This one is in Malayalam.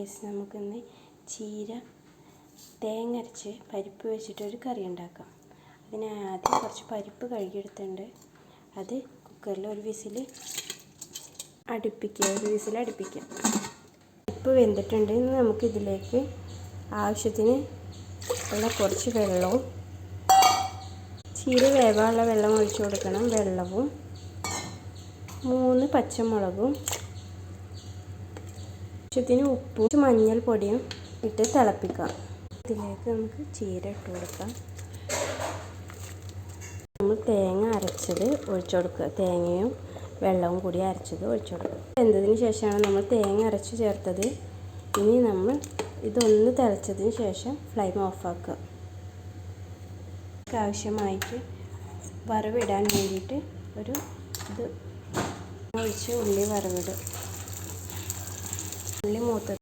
ഗൈസ്, നമുക്കിന്ന് ചീര തേങ്ങ അരച്ച് പരിപ്പ് വെച്ചിട്ടൊരു കറി ഉണ്ടാക്കാം. അതിന് ആദ്യം കുറച്ച് പരിപ്പ് കഴുകിയെടുത്തിട്ടുണ്ട്. അത് കുക്കറിൽ ഒരു വിസിൽ അടുപ്പിക്കുക. പരിപ്പ് വെന്തിട്ടുണ്ട്. ഇന്ന് നമുക്കിതിലേക്ക് ആവശ്യത്തിന് ഉള്ള കുറച്ച് വെള്ളവും ചീര വേവാനുള്ള വെള്ളം ഒഴിച്ചു കൊടുക്കണം. വെള്ളവും 3 പച്ചമുളകും ആവശ്യത്തിന് ഉപ്പും മഞ്ഞൾപ്പൊടിയും ഇട്ട് തിളപ്പിക്കാം. ഇതിലേക്ക് നമുക്ക് ചീര ഇട്ട് കൊടുക്കാം. നമ്മൾ തേങ്ങ അരച്ചത് ഒഴിച്ചു കൊടുക്കുക. തേങ്ങയും വെള്ളവും കൂടി അരച്ചത് ഒഴിച്ചു കൊടുക്കുക. വെന്തതിന് ശേഷമാണ് നമ്മൾ തേങ്ങ അരച്ച് ചേർത്തത്. ഇനി നമ്മൾ ഇതൊന്ന് തിളച്ചതിന് ശേഷം ഫ്ലെയിം ഓഫാക്കുക. ആവശ്യമായിട്ട് വറവിടാൻ വേണ്ടിയിട്ട് ഒരു ഇത് ഒഴിച്ച് ഉള്ളി വറവിടും. ഉള്ളി മൂത്ത